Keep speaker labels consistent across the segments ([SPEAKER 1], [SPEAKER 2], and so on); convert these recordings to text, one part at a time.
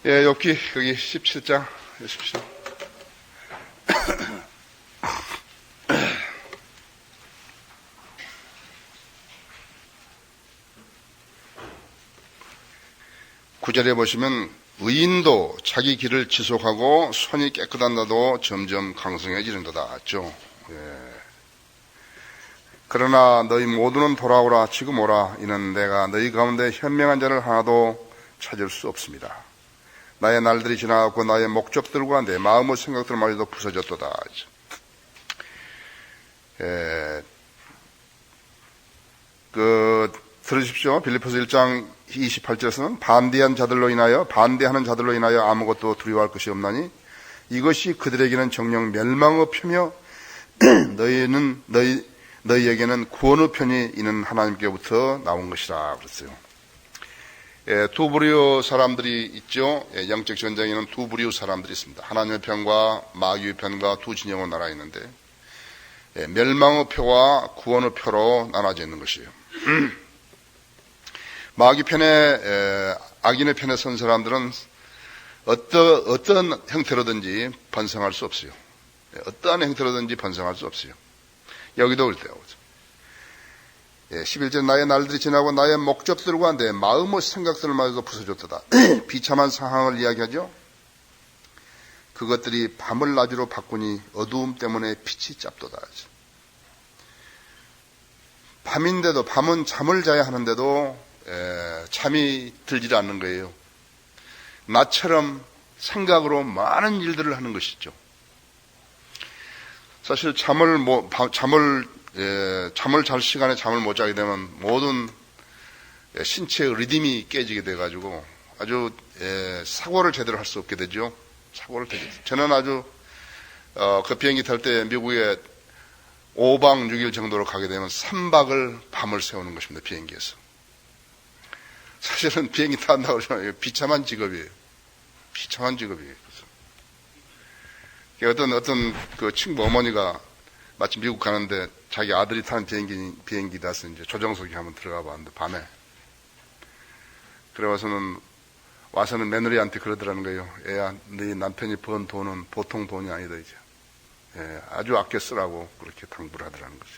[SPEAKER 1] 예, 욥기 거기 17장 여십시오. 구절에 보시면 의인도 자기 길을 지속하고 손이 깨끗한 자도 점점 강성해지는도다 했죠. 예. 그러나 너희 모두는 돌아오라 지금 오라 이는 내가 너희 가운데 현명한 자를 하나도 찾을 수 없습니다. 나의 날들이 지나갔고 나의 목적들과 내 마음의 생각들마저도 부서졌도다. 들으십시오. 빌립보서 1장 28절에서는 반대하는 자들로 인하여 아무것도 두려워할 것이 없나니 이것이 그들에게는 정녕 멸망의 표며 너희에게는 구원의 편이 이는 하나님께부터 나온 것이라 그랬어요. 두 부류 사람들이 있죠. 영적 전쟁에는 두 부류 사람들이 있습니다. 하나님의 편과 마귀의 편과 두 진영으로 나눠 있는데 멸망의 표와 구원의 표로 나눠져 있는 것이에요. 마귀 편에 악인의 편에 선 사람들은 어떤 형태로든지 번성할 수 없어요. 어떠한 형태로든지 번성할 수 없어요. 여기도 그렇대요. 11절 나의 날들이 지나고 나의 목적들과 내 마음의 생각들마저도 부서졌도다. 비참한 상황을 이야기하죠. 그것들이 밤을 낮으로 바꾸니 어두움 때문에 빛이 짭도다. 밤인데도 밤은 잠을 자야 하는데도 잠이 들지 않는 거예요. 나처럼 생각으로 많은 일들을 하는 것이죠. 사실 잠을 잘 시간에 잠을 못 자게 되면 모든 신체의 리듬이 깨지게 돼가지고 아주 사고를 제대로 할 수 없게 되죠. 저는 아주 그 비행기 탈 때 미국에 5박 6일 정도로 가게 되면 3박을 밤을 새우는 것입니다. 비행기에서. 사실은 비행기 탄다고 그러면 비참한 직업이에요. 어떤 그 친구 어머니가 마침 미국 가는데 자기 아들이 타는 비행기 타서 이제 조정석에 한번 들어가 봤는데 밤에. 그래 와서는 며느리한테 그러더라는 거예요. 애야, 네 남편이 번 돈은 보통 돈이 아니다, 이제. 아주 아껴 쓰라고 그렇게 당부를 하더라는 거죠.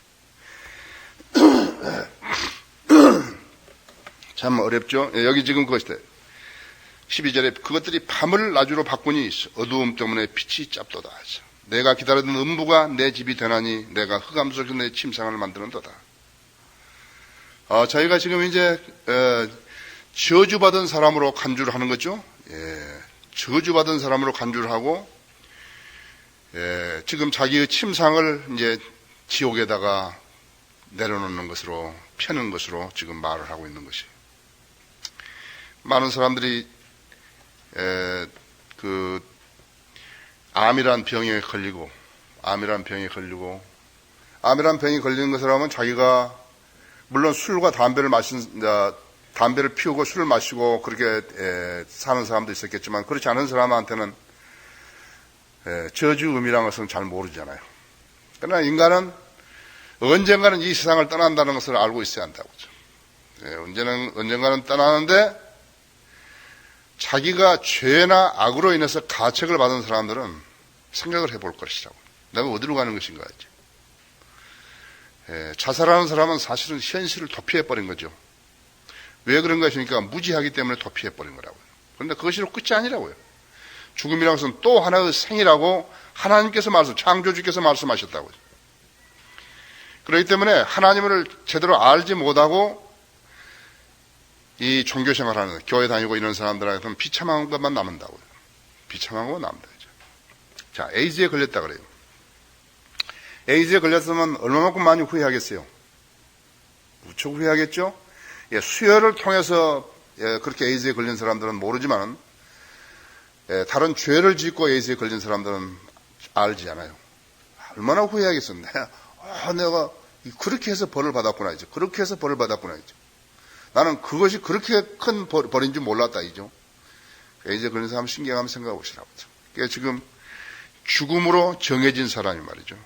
[SPEAKER 1] 참 어렵죠? 여기 지금 그것이다. 12절에 그것들이 밤을 낮으로 바꾸니 어두움 때문에 빛이 짭도다. 내가 기다리던 음부가 내 집이 되나니 내가 흑암 속에서 내 침상을 만드는도다. 저희가 지금 이제 저주받은 사람으로 간주를 하는 거죠. 저주받은 사람으로 간주를 하고 지금 자기의 침상을 이제 지옥에다가 내려놓는 것으로 펴는 것으로 지금 말을 하고 있는 것이에요. 많은 사람들이 암이란 병에 걸리고 암이란 병이 걸리는 것을 하면 자기가 물론 술과 담배를 피우고 술을 마시고 그렇게 사는 사람도 있었겠지만 그렇지 않은 사람한테는 저주음이라는 것은 잘 모르잖아요. 그러나 인간은 언젠가는 이 세상을 떠난다는 것을 알고 있어야 한다고. 언젠가는 떠나는데 자기가 죄나 악으로 인해서 가책을 받은 사람들은 생각을 해볼 것이라고. 내가 어디로 가는 것인가 하죠. 자살하는 사람은 사실은 현실을 도피해버린 거죠. 왜 그런 것이니까 무지하기 때문에 도피해버린 거라고요. 그런데 그것으로 끝이 아니라고요. 죽음이라는 것은 또 하나의 생이라고 하나님께서 창조주께서 말씀하셨다고요. 그렇기 때문에 하나님을 제대로 알지 못하고 이 종교생활하는 교회 다니고 이런 사람들한테는 비참한 것만 남는다고요. 비참한 것만 남는다. 자, 에이즈에 걸렸다 그래요. 에이즈에 걸렸으면 얼마만큼 많이 후회하겠어요? 무척 후회하겠죠? 수혈을 통해서 그렇게 에이즈에 걸린 사람들은 모르지만 다른 죄를 짓고 에이즈에 걸린 사람들은 알지 않아요. 얼마나 후회하겠어. 내가 그렇게 해서 벌을 받았구나 이제. 그렇게 해서 벌을 받았구나 이제. 나는 그것이 그렇게 큰 벌인 줄 몰랐다 이죠. 에이즈에 걸린 사람 신경 한번 생각해 보시라고. 그러니까 지금 죽음으로 정해진 사람이 말이죠.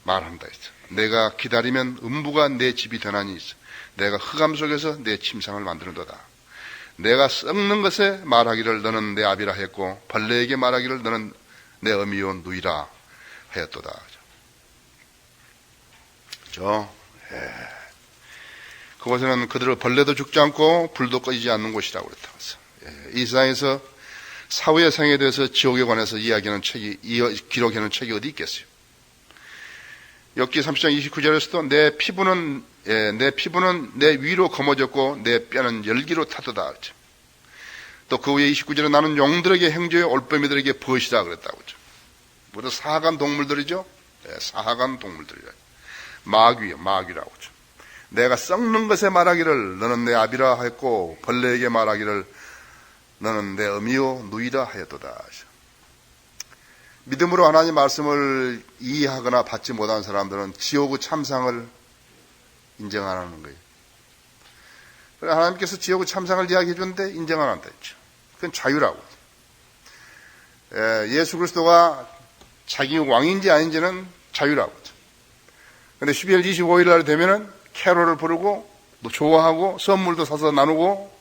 [SPEAKER 1] 말한다 했죠. 내가 기다리면 음부가 내 집이 되나니 있어. 내가 흑암 속에서 내 침상을 만드는도다. 내가 썩는 것에 말하기를 너는 내 아비라 했고 벌레에게 말하기를 너는 내 어미요 누이라 하였도다. 그죠? 그곳에는 그들을 벌레도 죽지 않고 불도 꺼지지 않는 곳이라고 그랬다고 했어. 이 세상에서 사후의 생에 대해서 지옥에 관해서 이야기하는 책이, 기록하는 책이 어디 있겠어요? 욥기 30장 29절에서도 내 피부는 내 위로 검어졌고 내 뼈는 열기로 타도다. 또 그 후에 29절에 나는 용들에게 행주에 올빼미들에게 벗이다 그랬다고 그랬죠. 모두 사하간 동물들이죠. 사하간 동물들이라. 마귀라고 하죠. 내가 썩는 것에 말하기를 너는 내 아비라 하였고 벌레에게 말하기를 너는 내 어미요 누이라 하였도다. 믿음으로 하나님 말씀을 이해하거나 받지 못한 사람들은 지옥의 참상을 인정 안 하는 거예요. 하나님께서 지옥의 참상을 이야기해 주는데 인정 안 한다 했죠. 그건 자유라고. 예수 그리스도가 자기 왕인지 아닌지는 자유라고. 그런데 12월 25일 날 되면은 캐롤을 부르고 또 좋아하고 선물도 사서 나누고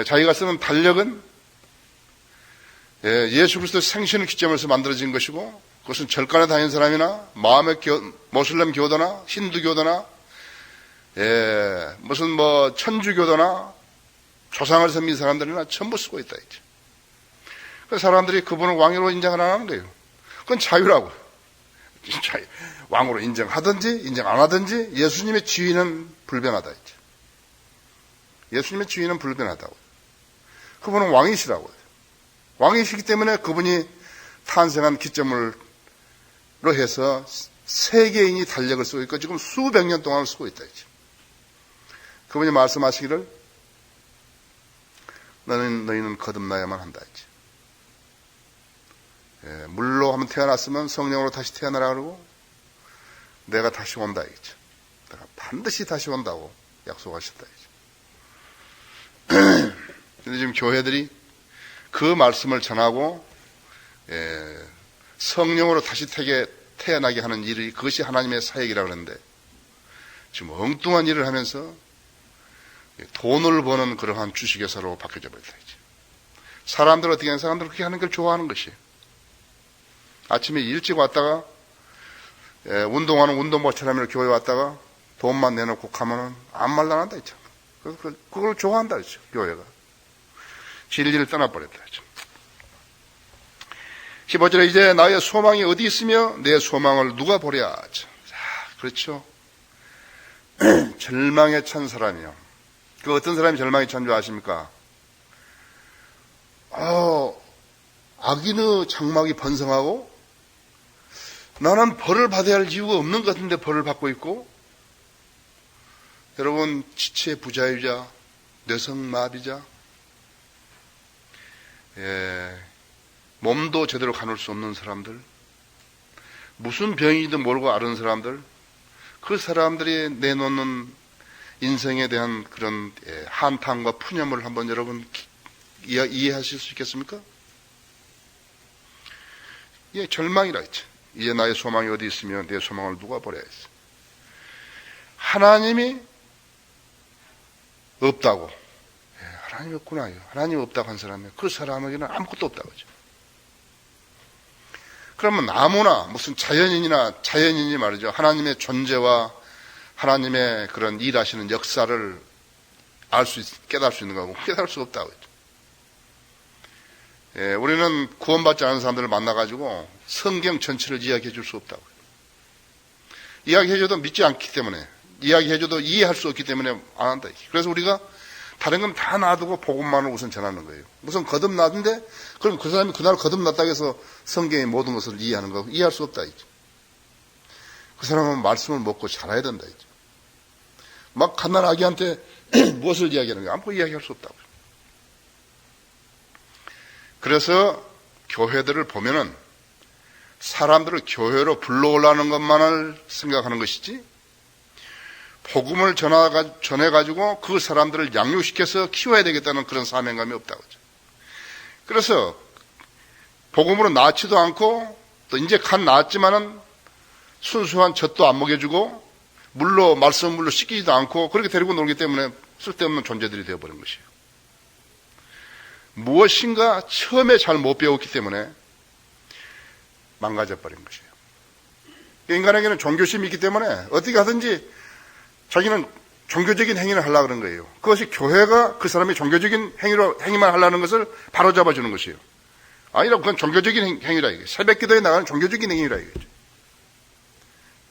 [SPEAKER 1] 자기가 쓰는 달력은 예수 그리스도 생신을 기점으로 만들어진 것이고 그것은 절간에 다니는 사람이나 마음의 모슬렘 교도나 힌두 교도나 무슨 뭐 천주교도나 조상을 섬긴 사람들이나 전부 쓰고 있다 했죠. 그 사람들이 그분을 왕으로 인정을 안 하는 거예요. 그건 자유라고. 왕으로 인정하든지 인정 안 하든지 예수님의 지위는 불변하다 했죠. 예수님의 지위는 불변하다고. 그분은 왕이시라고. 왕이시기 때문에 그분이 탄생한 기점으로 해서 세계인이 달력을 쓰고 있고 지금 수백 년 동안 쓰고 있다 했죠. 그분이 말씀하시기를 너희는 거듭나야만 한다 했죠. 물로 한번 태어났으면 성령으로 다시 태어나라 그러고 내가 다시 온다 했죠. 내가 반드시 다시 온다고 약속하셨다 했죠. 근데 지금 교회들이 그 말씀을 전하고 성령으로 다시 태어나게 하는 일이 그것이 하나님의 사역이라고 그러는데 지금 엉뚱한 일을 하면서 돈을 버는 그러한 주식회사로 바뀌어져 버렸다 했죠. 사람들 어떻게 하는 사람들 그렇게 하는 걸 좋아하는 것이에요. 아침에 일찍 왔다가 운동하는 운동모처럼 교회 왔다가 돈만 내놓고 가면은 아무 말도 안 한다 했죠. 그걸 좋아한다 했죠. 교회가 진리를 떠나버렸다 했죠. 15절에 이제 나의 소망이 어디 있으며 내 소망을 누가 보랴. 그렇죠. 절망에 찬 사람이요. 그 어떤 사람이 절망에 찬 줄 아십니까? 악인의 장막이 번성하고 나는 벌을 받아야 할 이유가 없는 것 같은데 벌을 받고 있고, 여러분 지체 부자유자, 뇌성마비자, 몸도 제대로 가눌 수 없는 사람들, 무슨 병이든 모르고 앓은 사람들, 그 사람들이 내놓는 인생에 대한 그런 한탄과 푸념을 한번 여러분 이해하실 수 있겠습니까? 절망이라 했죠. 이제 나의 소망이 어디 있으며 내 소망을 누가 보랴 했어. 하나님이 없다고. 하나님이 없구나. 하나님이 없다고 한 사람이 그 사람에게는 아무것도 없다고 하죠. 그러면 아무나 무슨 자연인이 말이죠. 하나님의 존재와 하나님의 그런 일하시는 역사를 깨달을 수 있는 거고 깨달을 수 없다고 했죠. 우리는 구원받지 않은 사람들을 만나가지고 성경 전체를 이야기해 줄 수 없다고. 이야기해줘도 믿지 않기 때문에, 이야기해줘도 이해할 수 없기 때문에 안 한다. 그래서 우리가 다른 건 다 놔두고 복음만을 우선 전하는 거예요. 우선 거듭났는데, 그럼 그 사람이 그날 거듭났다고 해서 성경의 모든 것을 이해하는 거, 이해할 수 없다. 그 사람은 말씀을 먹고 자라야 된다. 막 갓난 아기한테 무엇을 이야기하는 거야? 아무것도 이야기할 수 없다고. 그래서 교회들을 보면은 사람들을 교회로 불러오려는 것만을 생각하는 것이지 복음을 전해가지고 그 사람들을 양육시켜서 키워야 되겠다는 그런 사명감이 없다고 하죠. 그래서 복음으로 낳지도 않고 또 이제 간 낳았지만은 순수한 젖도 안 먹여주고 물로 씻기지도 않고 그렇게 데리고 놀기 때문에 쓸데없는 존재들이 되어버린 것이에요. 무엇인가 처음에 잘 못 배웠기 때문에 망가져버린 것이에요. 인간에게는 종교심이 있기 때문에 어떻게 하든지 자기는 종교적인 행위를 하려고 그런 거예요. 그것이 교회가 그 사람이 종교적인 행위만 하려는 것을 바로잡아주는 것이에요. 아니라 그건 종교적인 행위라 이거예요. 새벽 기도에 나가는 종교적인 행위라 이거죠.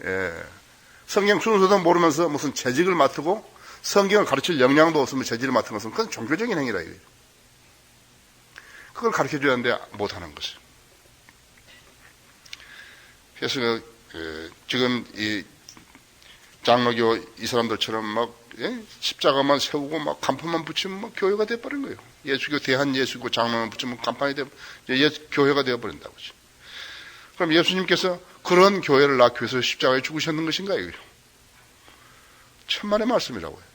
[SPEAKER 1] 예. 성경 순서도 모르면서 무슨 재직을 맡고 성경을 가르칠 역량도 없으면 재직을 맡은 것은 그건 종교적인 행위라 이거예요. 그걸 가르쳐줘야 하는데 못하는 것이에요. 그래서 지금 이 장로교 이 사람들처럼 막 십자가만 세우고 막 간판만 붙이면 막 교회가 돼버린 거예요. 예수교 대한예수교 장로만 붙이면 간판이 교회가 되어버린다고. 그럼 예수님께서 그런 교회를 낳기 위해서 십자가에 죽으셨는 것인가 이거요. 천만의 말씀이라고 해요.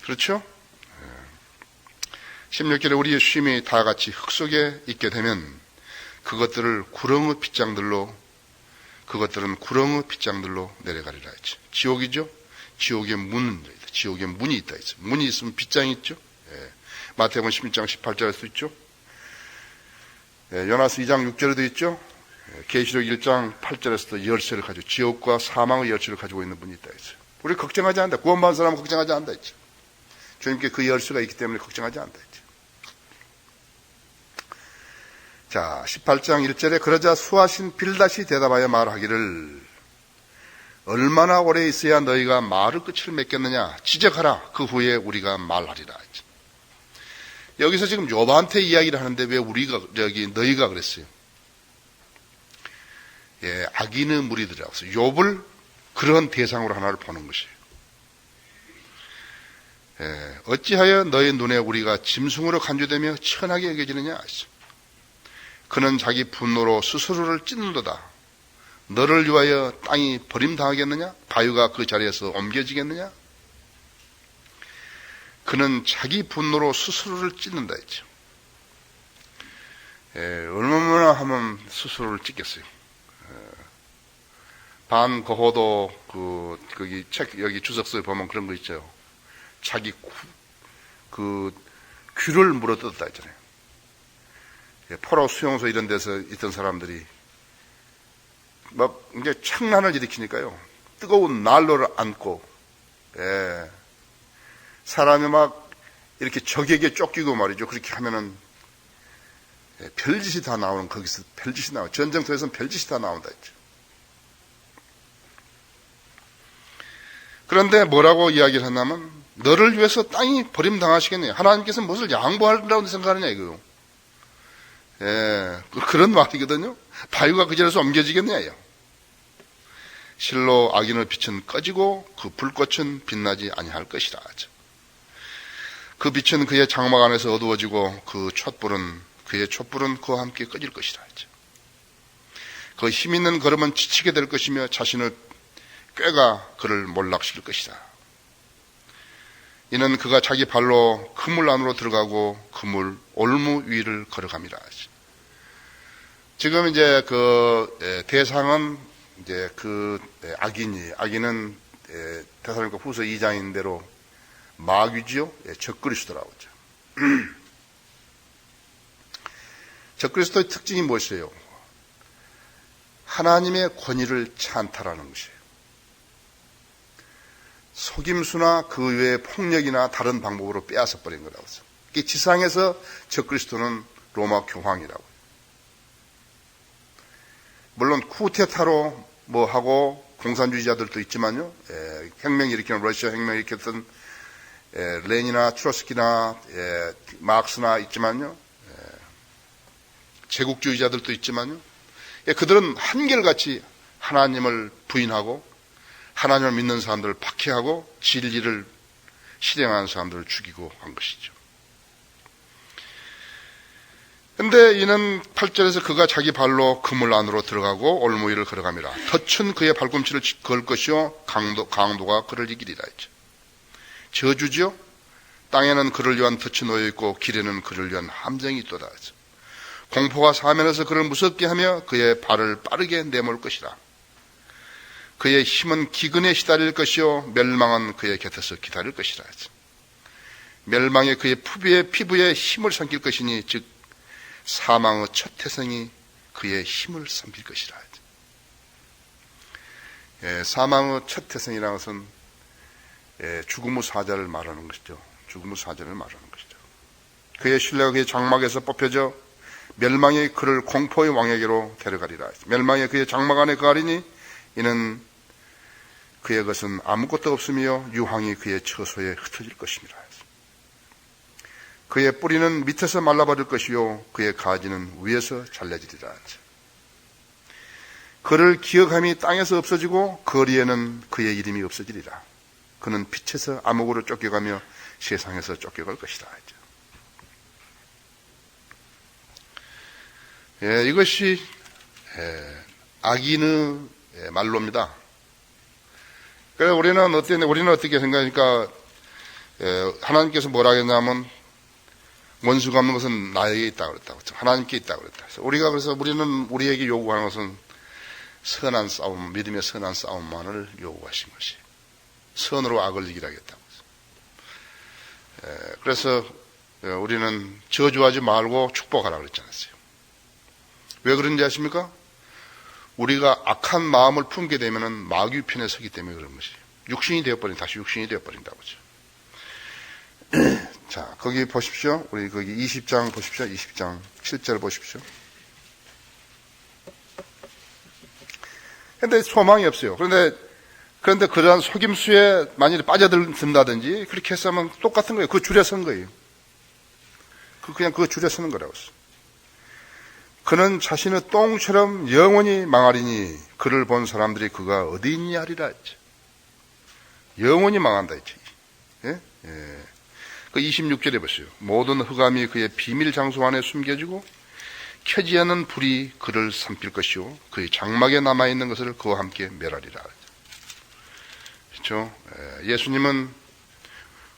[SPEAKER 1] 그렇죠? 16절에 우리의 쉼이 다 같이 흙 속에 있게 되면 그것들은 구렁의 빗장들로 내려가리라 했죠. 지옥이죠? 지옥의 문이 있다 했죠. 문이 있으면 빗장이 있죠? 예. 마태복음 16장 18절에도 있죠? 예. 요나서 2장 6절에도 있죠? 예. 계시록 1장 8절에서도 열쇠를 가지고 지옥과 사망의 열쇠를 가지고 있는 분이 있다 했죠. 우리 걱정하지 않는다. 구원받은 사람은 걱정하지 않는다 했죠. 주님께 그 열쇠가 있기 때문에 걱정하지 않는다 했죠. 자, 18장 1절에 그러자 수하신 빌닷이 대답하여 말하기를 얼마나 오래 있어야 너희가 말의 끝을 맺겠느냐. 지적하라. 그 후에 우리가 말하리라. 여기서 지금 욥한테 이야기를 하는데 왜 너희가 그랬어요? 예, 악인의 무리들이라고 해서 욥을 그런 대상으로 하나를 보는 것이에요. 예, 어찌하여 너희 눈에 우리가 짐승으로 간주되며 천하게 여겨지느냐. 그는 자기 분노로 스스로를 찢는도다. 너를 위하여 땅이 버림당하겠느냐? 바위가 그 자리에서 옮겨지겠느냐? 그는 자기 분노로 스스로를 찢는다 했죠. 얼마나 하면 스스로를 찢겠어요. 반거호도 거기 책 여기 주석서에 보면 그런 거 있죠. 자기 귀를 물어뜯었다 했잖아요. 포로 수용소 이런 데서 있던 사람들이 막 이제 창난을 일으키니까요. 뜨거운 난로를 안고, 사람이 막 이렇게 적에게 쫓기고 말이죠. 그렇게 하면은 별짓이 다 나오는, 거기서 별짓이 나와. 전쟁터에서는 별짓이 다 나온다 했죠. 그런데 뭐라고 이야기를 했냐면, 너를 위해서 땅이 버림당하시겠네요. 하나님께서 무엇을 양보하려고 생각하느냐 이거요. 그런 말이거든요. 바위가 그 자리에서 옮겨지겠냐요. 실로 악인의 빛은 꺼지고 그 불꽃은 빛나지 아니할 것이라 하죠. 그 빛은 그의 장막 안에서 어두워지고 그의 촛불은 그와 함께 꺼질 것이라 하죠. 그 힘 있는 걸음은 지치게 될 것이며 자신의 꾀가 그를 몰락시킬 것이다. 이는 그가 자기 발로 그물 안으로 들어가고 그물 올무 위를 걸어갑니다. 지금 이제 대상은 이제 악인은 데살로니가 후서 2장인 대로 마귀지요. 적그리스도라고 하죠. 적그리스도의 특징이 무엇이에요? 하나님의 권위를 찬탈하는 것이에요. 속임수나 그 외의 폭력이나 다른 방법으로 빼앗아 버린 거라고 하죠. 지상에서 적그리스도는 로마 교황이라고. 물론 쿠데타로 하고 공산주의자들도 있지만요. 혁명 일으키는 러시아 혁명 일으켰던 레닌이나 트로츠키나 마크스나 있지만요. 제국주의자들도 있지만요. 그들은 한결같이 하나님을 부인하고 하나님을 믿는 사람들을 박해하고 진리를 실행하는 사람들을 죽이고 한 것이죠. 근데 이는 8절에서 그가 자기 발로 그물 안으로 들어가고 올무 위를 걸어갑니다. 덫은 그의 발꿈치를 걸 것이요 강도가 그를 이기리라 했죠. 저주죠. 땅에는 그를 위한 덫이 놓여있고 길에는 그를 위한 함정이 있도다 했죠. 공포가 사면에서 그를 무섭게 하며 그의 발을 빠르게 내몰 것이라. 그의 힘은 기근에 시달릴 것이요 멸망은 그의 곁에서 기다릴 것이라 했죠. 멸망의 그의 피부에 힘을 삼킬 것이니 즉 사망의 첫 태생이 그의 힘을 삼킬 것이라. 사망의 첫 태생이라는 것은 죽음의 사자를 말하는 것이죠. 죽음의 사자를 말하는 것이죠. 그의 신뢰가 그의 장막에서 뽑혀져 멸망의 그를 공포의 왕에게로 데려가리라. 멸망의 그의 장막 안에 거하리니 이는 그의 것은 아무것도 없으며 유황이 그의 처소에 흩어질 것입니다. 그의 뿌리는 밑에서 말라버릴 것이요 그의 가지는 위에서 잘라지리라. 그를 기억함이 땅에서 없어지고 거리에는 그의 이름이 없어지리라. 그는 빛에서 암흑으로 쫓겨가며 세상에서 쫓겨갈 것이다. 이것이 악인의 말로입니다. 그래서 우리는 어떻게 생각하니까 하나님께서 뭐라 했냐면 원수가 없는 것은 나에게 있다 그랬다고. 하나님께 있다 그랬다. 그래서 우리는 우리에게 요구하는 것은 선한 싸움, 믿음의 선한 싸움만을 요구하신 것이 선으로 악을 이기라겠다고. 그래서 우리는 저주하지 말고 축복하라 그랬지 않았어요. 왜 그런지 아십니까? 우리가 악한 마음을 품게 되면은 마귀 편에 서기 때문에 그런 것이 육신이 다시 육신이 되어버린다고 하죠. 자, 거기 보십시오. 우리 거기 20장 보십시오. 20장 7절 보십시오. 근데 소망이 없어요. 그런데 그러한 속임수에 만일에 빠져든다든지 그렇게 했으면 똑같은 거예요. 그 줄에 선 거예요. 그냥 그 줄에 서는 거라고 했어요. 그는 자신의 똥처럼 영원히 망하리니 그를 본 사람들이 그가 어디 있냐 하리라 했죠. 영원히 망한다 했죠. 예? 예. 그 26절에 보세요. 모든 흑암이 그의 비밀 장소 안에 숨겨지고 켜지 않는 불이 그를 삼킬 것이요 그의 장막에 남아있는 것을 그와 함께 멸하리라. 그렇죠? 예수님은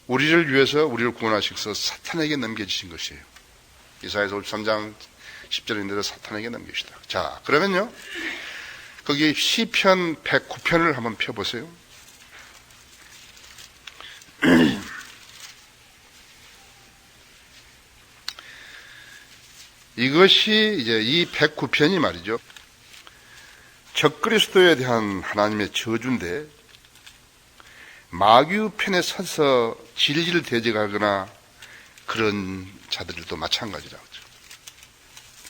[SPEAKER 1] 우리를 위해서 우리를 구원하셔서 사탄에게 넘겨주신 것이에요. 이사야서 53장 10절인데도 사탄에게 넘기시다. 자, 그러면요. 거기 시편 109편을 한번 펴보세요. 이것이 이제 이 109편이 말이죠. 적그리스도에 대한 하나님의 저주인데 마귀 편에 서서 질질 대적하거나 그런 자들도 마찬가지라고.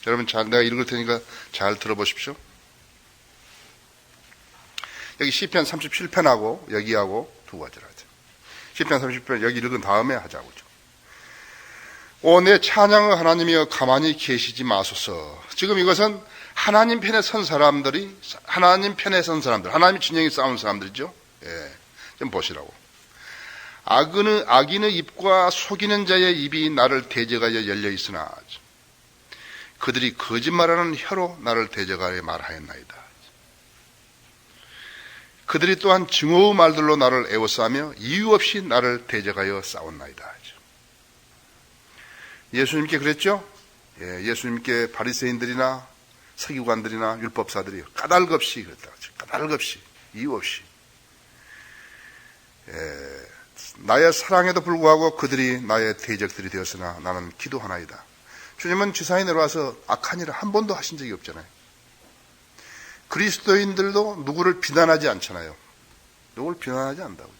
[SPEAKER 1] 여러분, 내가 읽을 테니까 잘 들어보십시오. 여기 시편 37편하고 여기하고 두 가지라 하죠. 시편 30편 여기 읽은 다음에 하자고죠. 오, 내 찬양의 하나님이여 가만히 계시지 마소서. 지금 이것은 하나님 편에 선 사람들이, 하나님 진영에 싸운 사람들이죠. 예, 좀 보시라고. 악인의 입과 속이는 자의 입이 나를 대적하여 열려 있으나 그들이 거짓말하는 혀로 나를 대적하여 말하였나이다. 그들이 또한 증오의 말들로 나를 애워싸며 이유 없이 나를 대적하여 싸웠나이다. 예수님께 그랬죠? 예, 예수님께 바리새인들이나 서기관들이나 율법사들이 까닭없이 그랬다. 까닭없이, 이유 없이. 나의 사랑에도 불구하고 그들이 나의 대적들이 되었으나 나는 기도하나이다. 주님은 지상에 내려와서 악한 일을 한 번도 하신 적이 없잖아요. 그리스도인들도 누구를 비난하지 않잖아요. 누구를 비난하지 않는다고.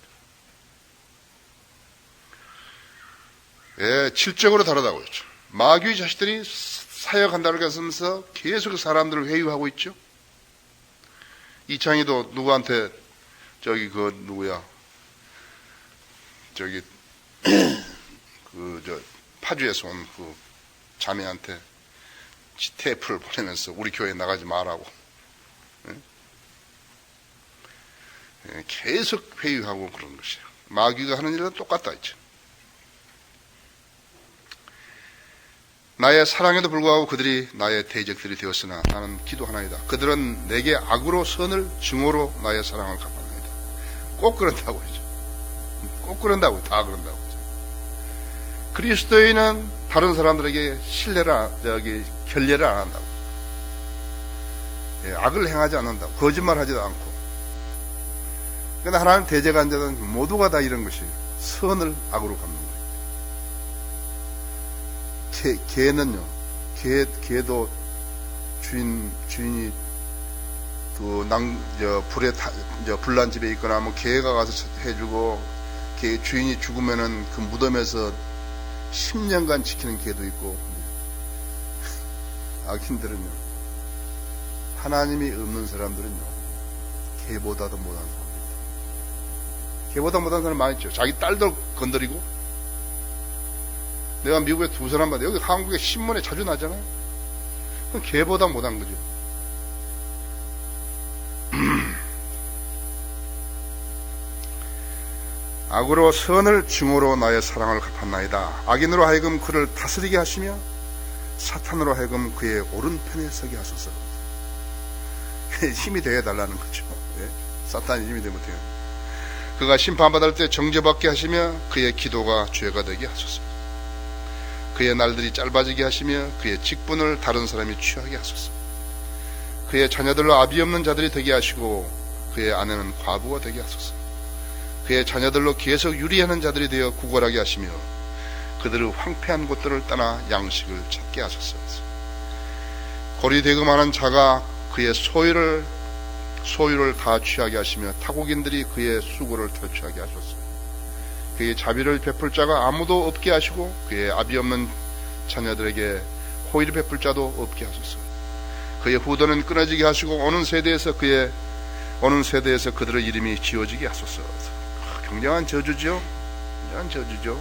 [SPEAKER 1] 예, 질적으로 다르다고 했죠. 마귀의 자식들이 사역한다고 하면서 계속 사람들을 회유하고 있죠. 이창희도 누구한테 파주에서 온 그 자매한테 테이프를 보내면서 우리 교회에 나가지 말라고. 예, 계속 회유하고 그런 것이에요. 마귀가 하는 일은 똑같다 했죠. 나의 사랑에도 불구하고 그들이 나의 대적들이 되었으나 나는 기도하나이다. 그들은 내게 악으로 선을 증오로 나의 사랑을 갚았나이다. 꼭 그런다고 했죠. 꼭 그런다고, 다 그런다고 했죠. 그리스도인은 다른 사람들에게 결례를 안 한다고. 예, 악을 행하지 않는다고. 거짓말하지도 않고. 그러나 하나님 대적한 자는 모두가 다 이런 것이에요. 선을 악으로 갚는 거예요. 개는요, 개도 주인이 불에 불난 집에 있거나 하면 개가 가서 해주고, 개 주인이 죽으면은 그 무덤에서 10년간 지키는 개도 있고, 악인들은요, 하나님이 없는 사람들은요, 개보다도 못한 사람입니다. 개보다 못한 사람 많이 있죠. 자기 딸도 건드리고. 내가 미국에 2사람 봤는데, 여기 한국에 신문에 자주 나잖아요. 그건 개보다 못한 거죠. 악으로 선을 증오로 나의 사랑을 갚았나이다. 악인으로 하여금 그를 다스리게 하시며 사탄으로 하여금 그의 오른편에 서게 하소서. 힘이 되어달라는 거죠. 예? 사탄이 힘이 되면 돼요. 그가 심판받을 때 정죄받게 하시며 그의 기도가 죄가 되게 하소서. 그의 날들이 짧아지게 하시며 그의 직분을 다른 사람이 취하게 하소서. 그의 자녀들로 아비 없는 자들이 되게 하시고 그의 아내는 과부가 되게 하소서. 그의 자녀들로 계속 유리하는 자들이 되어 구걸하게 하시며 그들의 황폐한 곳들을 떠나 양식을 찾게 하소서. 고리대금하는 자가 그의 소유를 다 취하게 하시며 타국인들이 그의 수고를 탈취하게 하소서. 그의 자비를 베풀 자가 아무도 없게 하시고 그의 아비 없는 자녀들에게 호의를 베풀 자도 없게 하소서. 그의 후손은 끊어지게 하시고 오는 세대에서 그들의 이름이 지워지게 하소서. 굉장한 저주죠. 굉장한 저주죠.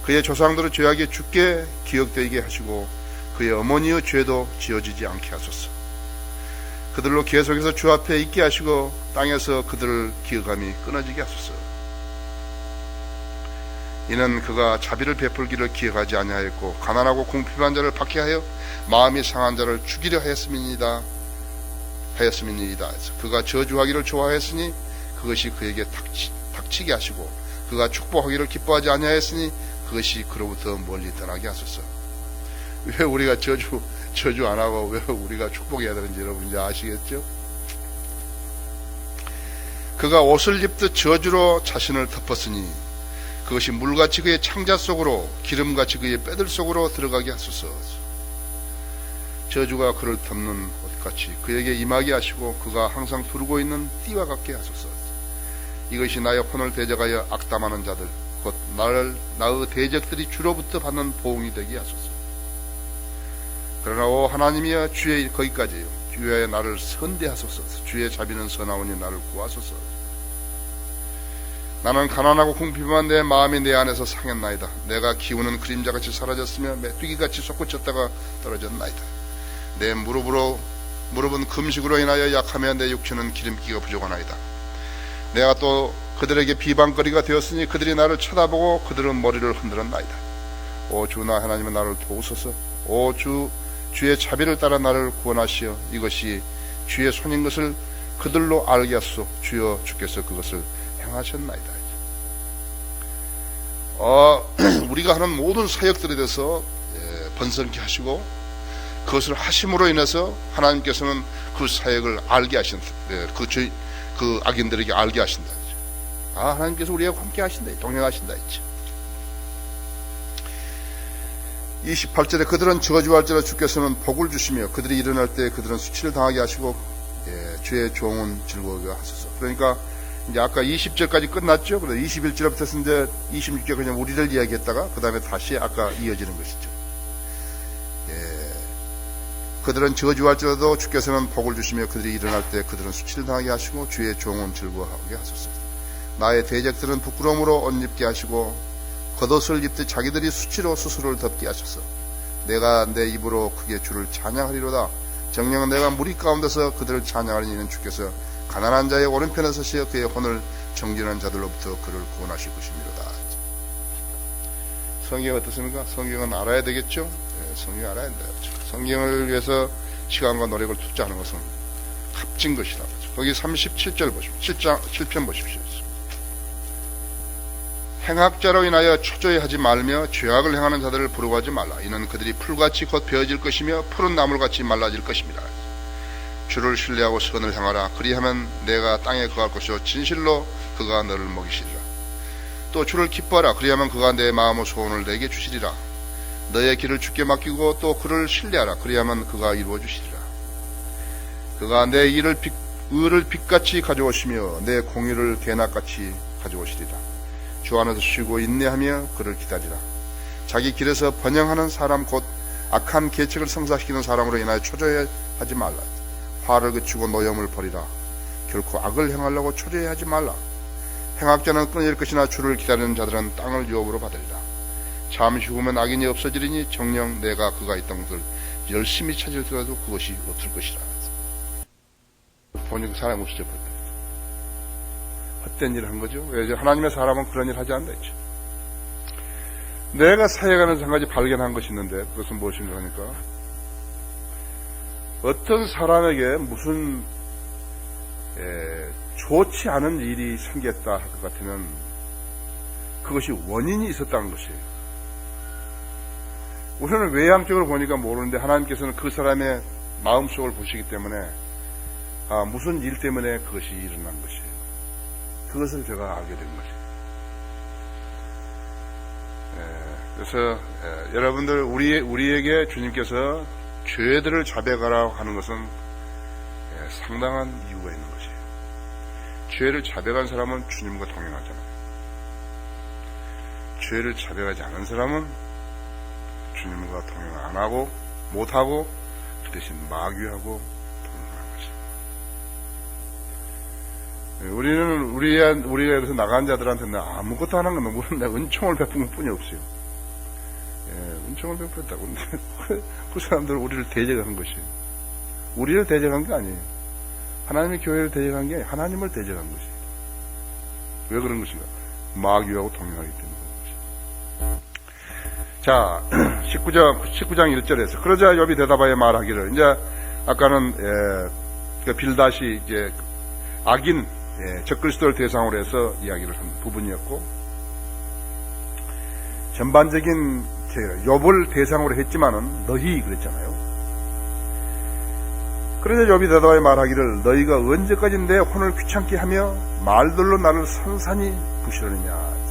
[SPEAKER 1] 그의 조상들의 죄악이 죽게 기억되게 하시고 그의 어머니의 죄도 지어지지 않게 하소서. 그들로 계속해서 주 앞에 있게 하시고 땅에서 그들을 기억함이 끊어지게 하소서. 이는 그가 자비를 베풀기를 기억하지 아니하였고 가난하고 궁핍한 자를 박해하여 마음이 상한 자를 죽이려 하였음이니이다. 그가 저주하기를 좋아하였으니 그것이 그에게 닥치게 하시고 그가 축복하기를 기뻐하지 아니하였으니 그것이 그로부터 멀리 떠나게 하소서. 왜 우리가 저주 안 하고 왜 우리가 축복해야 되는지 여러분 이제 아시겠죠? 그가 옷을 입듯 저주로 자신을 덮었으니 그것이 물같이 그의 창자 속으로 기름같이 그의 뼈들 속으로 들어가게 하소서. 저주가 그를 덮는 옷같이 그에게 임하게 하시고 그가 항상 두르고 있는 띠와 같게 하소서. 이것이 나의 혼을 대적하여 악담하는 자들 곧 나의 대적들이 주로부터 받는 보응이 되게 하소서. 그러나 오 하나님이여 주의 거기까지요. 주의 나를 선대하소서. 주의 자비는 선하오니 나를 구하소서. 나는 가난하고 궁핍한 내 마음이 내 안에서 상했나이다. 내가 기우는 그림자같이 사라졌으며 메뚜기같이 솟구쳤다가 떨어졌나이다. 내 무릎은 금식으로 인하여 약하며 내 육체는 기름기가 부족하나이다. 내가 또 그들에게 비방거리가 되었으니 그들이 나를 쳐다보고 그들은 머리를 흔들었나이다. 오 주 나 하나님은 나를 도우소서. 오 주의 자비를 따라 나를 구원하시어 이것이 주의 손인 것을 그들로 알게 하소서. 주여 주께서 그것을 행하셨나이다. 우리가 하는 모든 사역들에 대해서 번성케 하시고 그것을 하심으로 인해서 하나님께서는 그 사역을 알게 하신다. 그 악인들에게 알게 하신다. 하나님께서 우리와 함께 하신다. 동행하신다. 28절에 그들은 저주할지라 주께서는 복을 주시며 그들이 일어날 때 그들은 수치를 당하게 하시고 주의 종은 즐거워하게 하소서. 그러니까 이제 아까 20절까지 끝났죠. 그래서 21절부터 이제 26절 그냥 우리를 이야기했다가 그 다음에 다시 아까 이어지는 것이죠. 그들은 저주할지라도 주께서는 복을 주시며 그들이 일어날 때 그들은 수치를 당하게 하시고 주의 종은 즐거워하게 하소서. 나의 대적들은 부끄러움으로 옷 입게 하시고 겉옷을 입듯 자기들이 수치로 스스로를 덮게 하소서. 내가 내 입으로 크게 주를 찬양하리로다. 정녕 내가 무리 가운데서 그들을 찬양하리니 이는 주께서 가난한 자의 오른편에 서시어 그의 혼을 정진한 자들로부터 그를 구원하실 것이니로다. 성경 어떻습니까? 성경은 알아야 되겠죠? 성경 알아야 된다. 성경을 위해서 시간과 노력을 투자하는 것은 값진 것이다. 거기 37절 보십시오. 7편 보십시오. 행악자로 인하여 초조해 하지 말며 죄악을 행하는 자들을 부러워하지 말라. 이는 그들이 풀같이 곧 베어질 것이며 푸른 나물같이 말라질 것입니다. 주를 신뢰하고 선을 행하라. 그리하면 내가 땅에 거할 것이요 진실로 그가 너를 먹이시리라. 또 주를 기뻐하라. 그리하면 그가 내 마음의 소원을 내게 주시리라. 너의 길을 주께 맡기고 또 그를 신뢰하라. 그래야만 그가 이루어 주시리라. 그가 내 의를 빛같이 가져오시며 내 공의를 대낮같이 가져오시리라. 주 안에서 쉬고 인내하며 그를 기다리라. 자기 길에서 번영하는 사람 곧 악한 계책을 성사시키는 사람으로 인하여 초조해하지 말라. 화를 그치고 노염을 버리라. 결코 악을 행하려고 초조해하지 말라. 행악자는 끊어질 것이나 주를 기다리는 자들은 땅을 유업으로 받으리라. 잠시 후면 악인이 없어지리니 정녕 내가 그가 있던 것을 열심히 찾으더라도 그것이 없을 것이라. 보니까 사람이 없어져 버렸다. 헛된 일을 한 거죠. 왜 하나님의 사람은 그런 일 하지 않는다 했죠. 내가 사역하면서 한 가지 발견한 것이 있는데 그것은 무엇인가 하니까 어떤 사람에게 무슨 좋지 않은 일이 생겼다 할 것 같으면 그것이 원인이 있었다는 것이에요. 우선은 외향적으로 보니까 모르는데 하나님께서는 그 사람의 마음속을 보시기 때문에 무슨 일 때문에 그것이 일어난 것이에요. 그것을 제가 알게 된 것이에요. 그래서 여러분들 우리에게 주님께서 죄들을 자백하라고 하는 것은 상당한 이유가 있는 것이에요. 죄를 자백한 사람은 주님과 동행하잖아요. 죄를 자백하지 않은 사람은 주님과 동행 안 하고 못하고 그 대신 마귀하고 동행하는 것이에요. 우리가 여기서 나간 자들한테는 아무것도 안 한 건 너무 은총을 베푼 것 뿐이 없어요. 은총을 베풀었다고. 근데 그 사람들은 우리를 대적한 것이에요. 우리를 대적한 게 아니에요. 하나님의 교회를 대적한 게 아니에요. 하나님을 대적한 것이에요. 왜 그런 것인가? 마귀하고 동행하기 때문에 그런 것이에요. 자, 19장 1절에서 그러자 욥이 대답하여 말하기를, 이제 아까는 빌닷이 이제 악인 적그리스도를 대상으로 해서 이야기를 한 부분이었고, 전반적인 욥을 대상으로 했지만은 너희 그랬잖아요. 그러자 욥이 대답하여 말하기를, 너희가 언제까지 내 혼을 귀찮게 하며 말들로 나를 산산히 부시려느냐.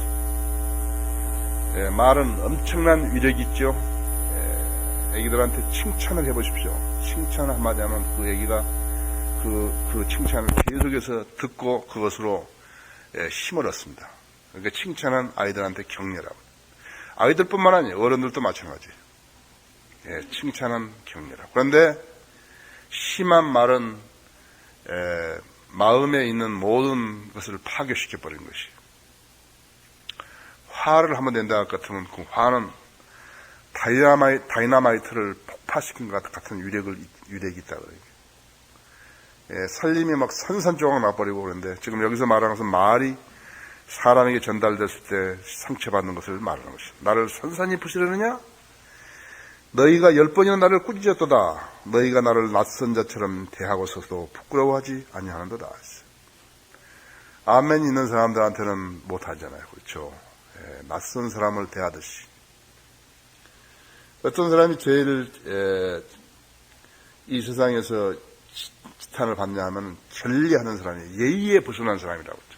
[SPEAKER 1] 말은 엄청난 위력이 있죠. 애기들한테 칭찬을 해보십시오. 칭찬 한마디 하면 그 애기가 그 칭찬을 계속해서 듣고 그것으로 힘을 얻습니다. 그러니까 칭찬은 아이들한테 격려라고. 아이들뿐만 아니에요. 어른들도 마찬가지예요. 칭찬은 격려라고. 그런데 심한 말은 마음에 있는 모든 것을 파괴시켜버린 것이에요. 화를 한번 낸다 할 것 같으면 그 화는 다이나마이트를 폭파시킨 것 같은 위력이 있다 그래요. 살림이 막 산산조각 나버리고 그러는데 지금 여기서 말하는 것은 말이 사람에게 전달됐을 때 상처받는 것을 말하는 것이다. 나를 산산히 부시려느냐? 너희가 10번이나 나를 꾸짖었도다. 너희가 나를 낯선 자처럼 대하고서도 부끄러워하지 아니하는도다. 아멘 있는 사람들한테는 못하잖아요. 그렇죠? 낯선 사람을 대하듯이. 어떤 사람이 제일 이 세상에서 지탄을 받냐 하면 천리하는 사람이 예의에 벗어난 사람이라고 했죠.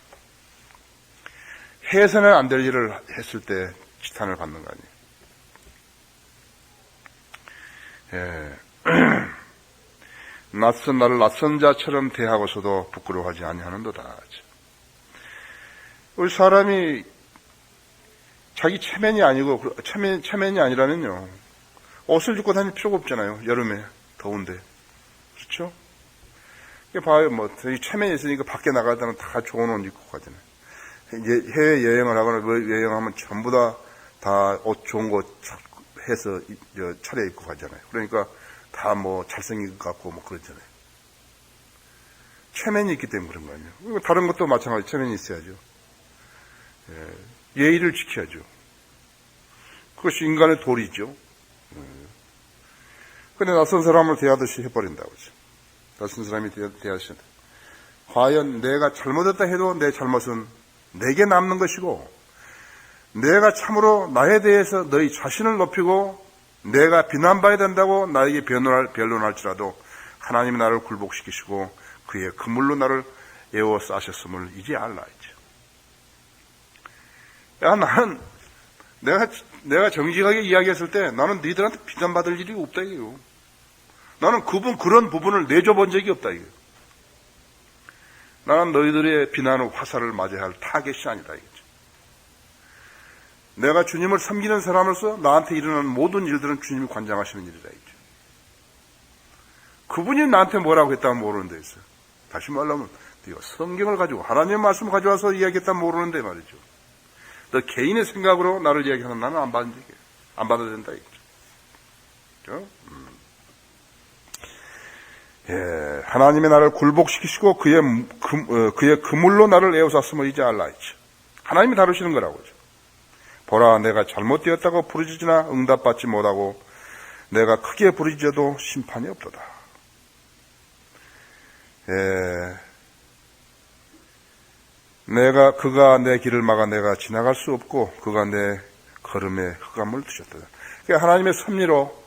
[SPEAKER 1] 해서는 안 될 일을 했을 때 지탄을 받는 거 아니에요. 나를 낯선 자처럼 대하고서도 부끄러워하지 아니하는도다. 우리 사람이 자기 체면이 아니고, 체면이 아니라면요, 옷을 입고 다닐 필요가 없잖아요. 여름에 더운데. 그렇죠? 봐요. 뭐 체면이 있으니까 밖에 나갈 때는 다 좋은 옷 입고 가잖아요. 해외 여행을 하거나 여행하면 전부 다 옷 좋은 거 해서 차려 입고 가잖아요. 그러니까 다 뭐 잘생긴 것 같고 뭐 그러잖아요. 체면이 있기 때문에 그런 거 아니에요. 다른 것도 마찬가지 체면이 있어야죠. 예의를 지켜야죠. 그것이 인간의 도리죠. 근데 낯선 사람을 대하듯이 해버린다고 하죠. 낯선 사람이 대하듯이. 과연 내가 잘못했다 해도 내 잘못은 내게 남는 것이고, 내가 참으로 나에 대해서 너희 자신을 높이고 내가 비난받아야 된다고 나에게 변론할지라도 하나님이 나를 굴복시키시고 그의 그물로 나를 에워싸셨음을 이제 알라 했죠. 야, 나는 내가 내가 정직하게 이야기했을 때 나는 너희들한테 비난받을 일이 없다 이거요. 나는 그런 부분을 내줘본 적이 없다 이거요. 나는 너희들의 비난의 화살을 맞아야 할 타겟이 아니다 이거죠. 내가 주님을 섬기는 사람으로서 나한테 일어나는 모든 일들은 주님이 관장하시는 일이다 이거죠. 그분이 나한테 뭐라고 했다면 모르는 데 있어요. 다시 말하면 네가 성경을 가지고 하나님의 말씀을 가져와서 이야기했다면 모르는데 말이죠. 너 개인의 생각으로 나를 이야기하는 나는 안 받아야 된다 이거죠. 예, 하나님의 나를 굴복시키시고 그의 그물로 나를 에워쌌음을 이제 알라 했죠. 하나님이 다루시는 거라고 죠. 보라, 내가 잘못되었다고 부르짖으나 응답받지 못하고 내가 크게 부르짖어도 심판이 없도다. 예, 그가 내 길을 막아 내가 지나갈 수 없고 그가 내 걸음에 흑암을 두셨다. 그러니까 하나님의 섭리로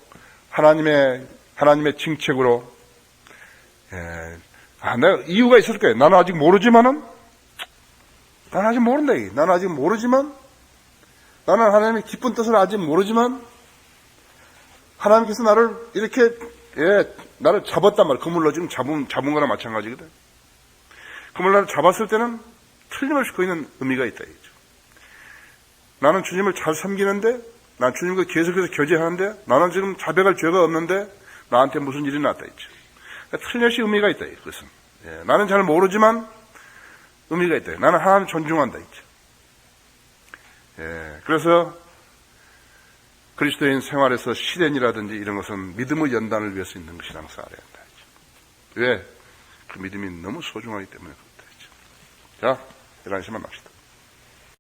[SPEAKER 1] 하나님의 징책으로 내가 이유가 있을 거예요. 나는 아직 모르지만 나는 하나님의 기쁜 뜻을 아직 모르지만 하나님께서 나를 이렇게 나를 잡았단 말이에요. 그물로 지금 잡은 거나 마찬가지거든. 그물로 나를 잡았을 때는 틀림없이 거기는 의미가 있다 이거죠. 나는 주님을 잘 섬기는데, 난 주님과 계속해서 교제하는데, 나는 지금 자백할 죄가 없는데 나한테 무슨 일이 났다 이거죠. 그러니까 틀림없이 의미가 있다 이것은. 나는 잘 모르지만 의미가 있다. 나는 하나님 존중한다 이거죠. 그래서 그리스도인 생활에서 시련이라든지 이런 것은 믿음의 연단을 위해서 있는 것이라는 것을 알아야 한다. 왜? 그 믿음이 너무 소중하기 때문에 그렇다. 자, 11시만 납시다.